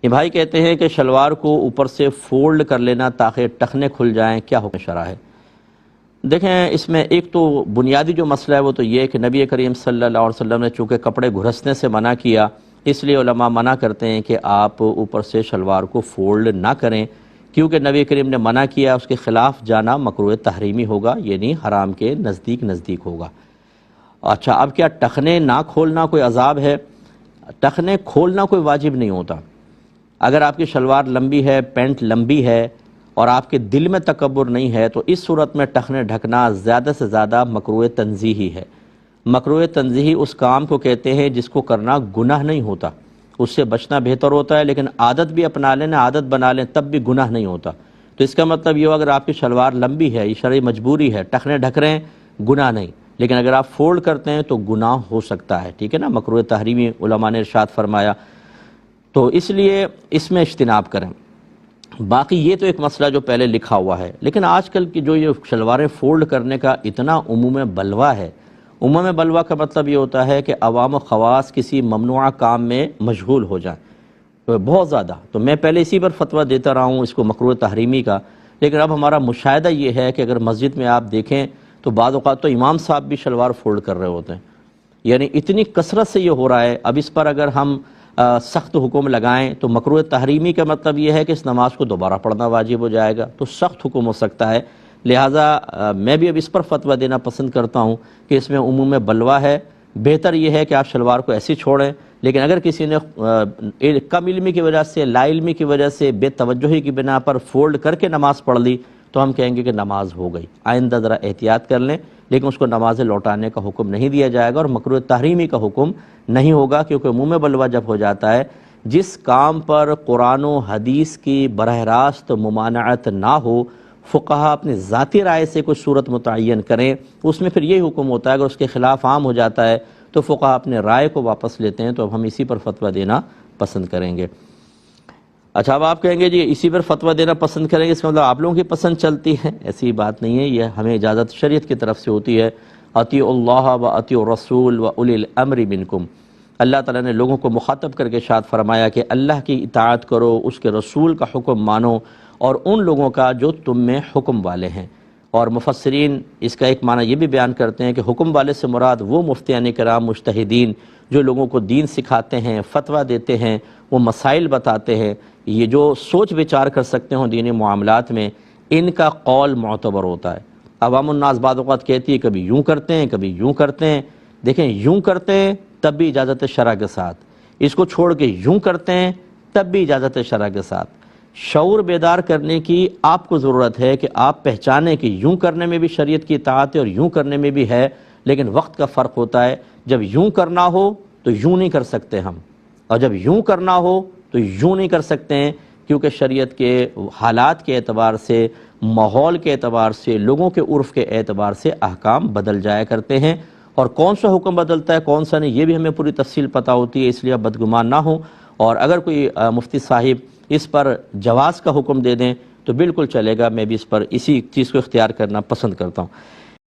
یہ بھائی کہتے ہیں کہ شلوار کو اوپر سے فولڈ کر لینا تاکہ ٹخنے کھل جائیں، کیا حکم شرع ہے؟ دیکھیں، اس میں ایک تو بنیادی جو مسئلہ ہے وہ تو یہ ہے کہ نبی کریم صلی اللہ علیہ وسلم نے چونکہ کپڑے گھرسنے سے منع کیا، اس لیے علماء منع کرتے ہیں کہ آپ اوپر سے شلوار کو فولڈ نہ کریں، کیونکہ نبی کریم نے منع کیا، اس کے خلاف جانا مکروہ تحریمی ہوگا، یعنی حرام کے نزدیک ہوگا۔ اچھا، اب کیا ٹخنے نہ کھولنا کوئی عذاب ہے؟ ٹخنے کھولنا کوئی واجب نہیں ہوتا۔ اگر آپ کی شلوار لمبی ہے، پینٹ لمبی ہے اور آپ کے دل میں تکبر نہیں ہے تو اس صورت میں ٹخنے ڈھکنا زیادہ سے زیادہ مکروہ تنزیہی ہے۔ مکروہ تنزیہی اس کام کو کہتے ہیں جس کو کرنا گناہ نہیں ہوتا، اس سے بچنا بہتر ہوتا ہے، لیکن عادت بھی اپنا لیں، عادت بنا لیں تب بھی گناہ نہیں ہوتا۔ تو اس کا مطلب یہ ہو اگر آپ کی شلوار لمبی ہے، یہ شرعی مجبوری ہے، ٹخنے ڈھک رہے ہیں، گناہ نہیں، لیکن اگر آپ فولڈ کرتے ہیں تو گناہ ہو سکتا ہے، ٹھیک ہے نا؟ مکروہ تحریمی علماء نے ارشاد فرمایا، تو اس لیے اس میں اجتناب کریں۔ باقی یہ تو ایک مسئلہ جو پہلے لکھا ہوا ہے، لیکن آج کل کی جو یہ شلواریں فولڈ کرنے کا اتنا عموم بلوہ ہے، عموم بلوہ کا مطلب یہ ہوتا ہے کہ عوام و خواص کسی ممنوعہ کام میں مشغول ہو جائیں بہت زیادہ۔ تو میں پہلے اسی پر فتویٰ دیتا رہا ہوں اس کو مکروہ تحریمی کا، لیکن اب ہمارا مشاہدہ یہ ہے کہ اگر مسجد میں آپ دیکھیں تو بعض اوقات تو امام صاحب بھی شلوار فولڈ کر رہے ہوتے ہیں، یعنی اتنی کثرت سے یہ ہو رہا ہے۔ اب اس پر اگر ہم سخت حکم لگائیں تو مکروہ تحریمی کا مطلب یہ ہے کہ اس نماز کو دوبارہ پڑھنا واجب ہو جائے گا، تو سخت حکم ہو سکتا ہے۔ لہٰذا میں بھی اب اس پر فتویٰ دینا پسند کرتا ہوں کہ اس میں عموم بلوہ ہے، بہتر یہ ہے کہ آپ شلوار کو ایسی چھوڑیں، لیکن اگر کسی نے کم علمی کی وجہ سے، لا علمی کی وجہ سے، بے توجہی کی بنا پر فولڈ کر کے نماز پڑھ لی تو ہم کہیں گے کہ نماز ہو گئی، آئندہ ذرا احتیاط کر لیں، لیکن اس کو نماز لوٹانے کا حکم نہیں دیا جائے گا اور مکروہ تحریمی کا حکم نہیں ہوگا، کیونکہ عموم بلوہ جب ہو جاتا ہے، جس کام پر قرآن و حدیث کی براہ راست ممانعت نہ ہو، فقہا اپنی ذاتی رائے سے کوئی صورت متعین کریں، اس میں پھر یہی حکم ہوتا ہے۔ اگر اس کے خلاف عام ہو جاتا ہے تو فقہا اپنے رائے کو واپس لیتے ہیں، تو اب ہم اسی پر فتویٰ دینا پسند کریں گے۔ اچھا، اب آپ کہیں گے جی اسی پر فتویٰ دینا پسند کریں گے، اس کا مطلب آپ لوگوں کی پسند چلتی ہے؟ ایسی بات نہیں ہے، یہ ہمیں اجازت شریعت کی طرف سے ہوتی ہے۔ اطیعوا اللہ و اطیعوا الرسول و اولی الامر منکم۔ اللہ تعالیٰ نے لوگوں کو مخاطب کر کے ارشاد فرمایا کہ اللہ کی اطاعت کرو، اس کے رسول کا حکم مانو، اور ان لوگوں کا جو تم میں حکم والے ہیں۔ اور مفسرین اس کا ایک معنی یہ بھی بیان کرتے ہیں کہ حکم والے سے مراد وہ مفتیان کرام، مجتہدین، جو لوگوں کو دین سکھاتے ہیں، فتویٰ دیتے ہیں، وہ مسائل بتاتے ہیں، یہ جو سوچ وچار کر سکتے ہوں دینی معاملات میں، ان کا قول معتبر ہوتا ہے۔ عوام الناس بعض اوقات کہتی ہے کبھی یوں کرتے ہیں، کبھی یوں کرتے ہیں۔ دیکھیں، یوں کرتے ہیں تب بھی اجازت شرع کے ساتھ، اس کو چھوڑ کے یوں کرتے ہیں تب بھی اجازت شرع کے ساتھ۔ شعور بیدار کرنے کی آپ کو ضرورت ہے کہ آپ پہچانیں کہ یوں کرنے میں بھی شریعت کی اطاعت ہے اور یوں کرنے میں بھی ہے، لیکن وقت کا فرق ہوتا ہے۔ جب یوں کرنا ہو تو یوں نہیں کر سکتے ہم، اور جب یوں کرنا ہو تو یوں نہیں کر سکتے ہیں، کیونکہ شریعت کے حالات کے اعتبار سے، ماحول کے اعتبار سے، لوگوں کے عرف کے اعتبار سے احکام بدل جایا کرتے ہیں، اور کون سا حکم بدلتا ہے کون سا نہیں یہ بھی ہمیں پوری تفصیل پتہ ہوتی ہے، اس لیے اب بدگمان نہ ہوں۔ اور اگر کوئی مفتی صاحب اس پر جواز کا حکم دے دیں تو بالکل چلے گا، میں بھی اس پر اسی چیز کو اختیار کرنا پسند کرتا ہوں۔